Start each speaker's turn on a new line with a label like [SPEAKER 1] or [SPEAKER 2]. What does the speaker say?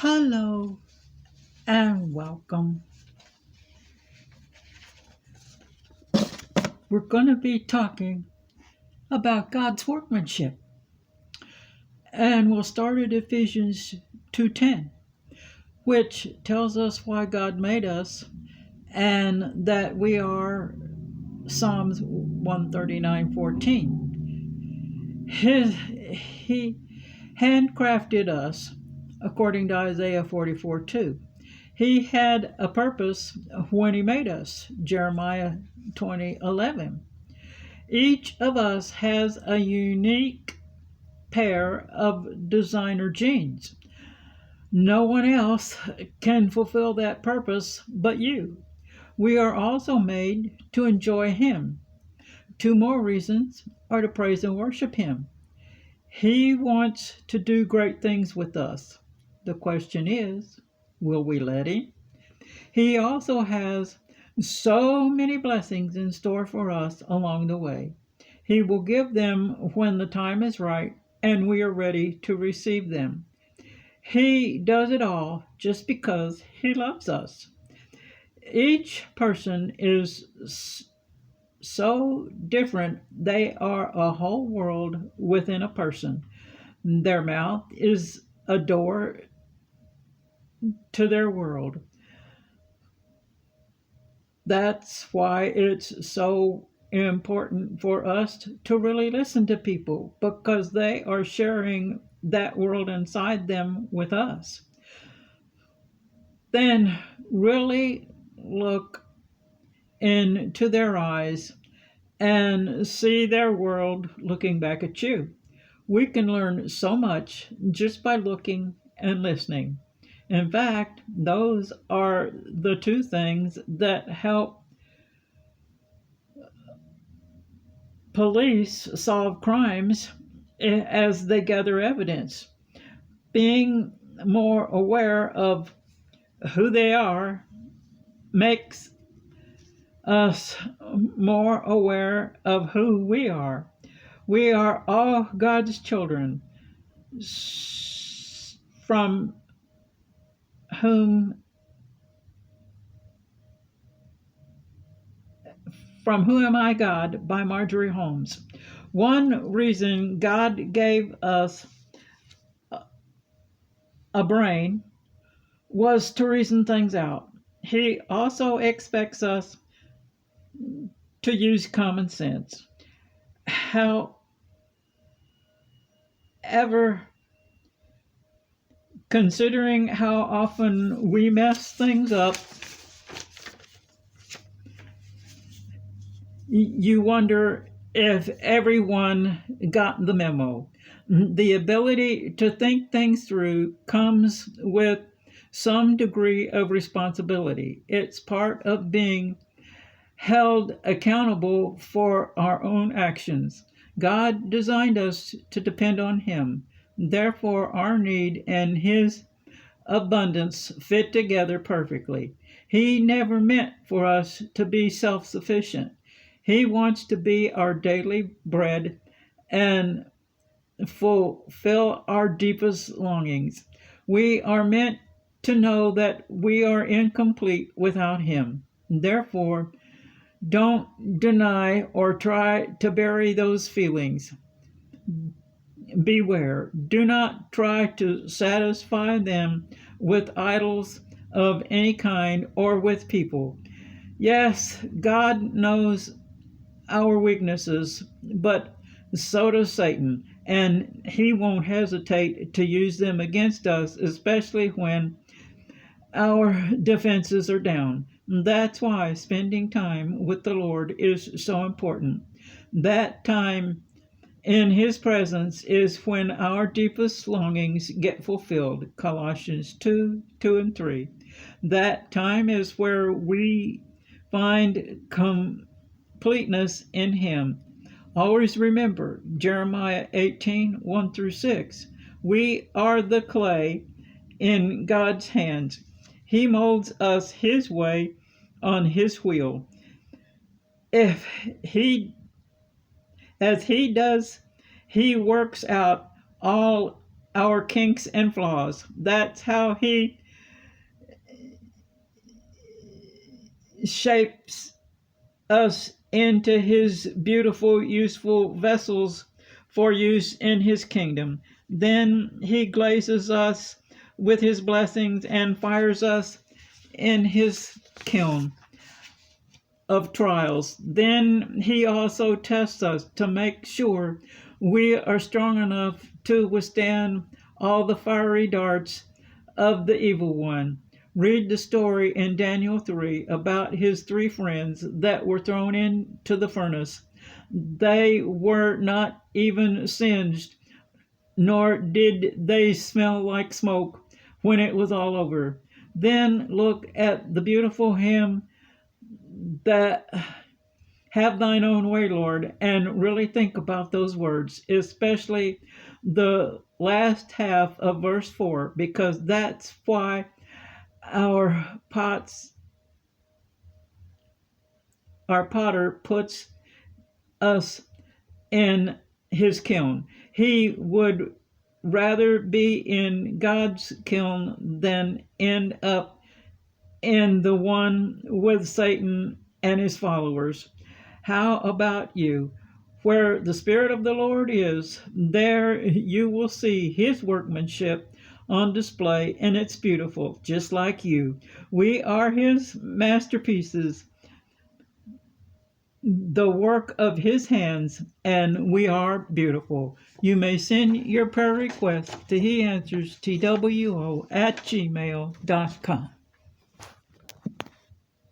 [SPEAKER 1] Hello and welcome. We're going to be talking about God's workmanship, and we'll start at Ephesians 2:10, which tells us why God made us and that we are Psalms 139:14. He handcrafted us according to Isaiah 44:2. He had a purpose when he made us, Jeremiah 20:11. Each of us has a unique pair of designer genes. No one else can fulfill that purpose but you. We are also made to enjoy Him. Two more reasons are to praise and worship Him. He wants to do great things with us. The question is, will we let Him? He also has so many blessings in store for us along the way. He will give them when the time is right and we are ready to receive them. He does it all just because He loves us. Each person is so different, they are a whole world within a person. Their mouth is a door to their world. That's why it's so important for us to really listen to people, because they are sharing that world inside them with us. Then really look into their eyes and see their world looking back at you. We can learn so much just by looking and listening. In fact, those are the two things that help police solve crimes as they gather evidence. Being more aware of who they are makes us more aware of who we are. We are all God's children, from whom Who Am I, God? By Marjorie Holmes. One reason God gave us a brain was to reason things out. He also expects us to use common sense. However, considering how often we mess things up, you wonder if everyone got the memo. The ability to think things through comes with some degree of responsibility. It's part of being held accountable for our own actions. God designed us to depend on Him. Therefore, our need and His abundance fit together perfectly. He never meant for us to be self-sufficient. He wants to be our daily bread and fulfill our deepest longings. We are meant to know that we are incomplete without Him. Therefore, don't deny or try to bury those feelings. Beware. Do not try to satisfy them with idols of any kind or with people. Yes, God knows our weaknesses, but so does Satan, and he won't hesitate to use them against us, especially when our defenses are down. That's why spending time with the Lord is so important. That time in His presence is when our deepest longings get fulfilled. Colossians 2 and 3. That time is where we find completeness in Him. Always remember Jeremiah 18:1 through 6. We are the clay in God's hands. He molds us His way on His wheel. If As He does, He works out all our kinks and flaws. That's how he shapes us into his beautiful, useful vessels for use in his kingdom. Then he glazes us with his blessings and fires us in his kiln of trials. Then he also tests us to make sure we are strong enough to withstand all the fiery darts of the evil one. Read the story in Daniel 3 about his three friends that were thrown into the furnace. They were not even singed, nor did they smell like smoke when it was all over. Then look at the beautiful hymn that have thine own way, Lord, and really think about those words, especially the last half of verse 4, because that's why our potter puts us in his kiln. He would rather be in God's kiln than end up in the one with Satan and his followers. How about you? Where the Spirit of the Lord is, there you will see his workmanship on display, and it's beautiful, just like you. We are his masterpieces, the work of his hands, and we are beautiful. You may send your prayer request to He Answers TWO at gmail.com.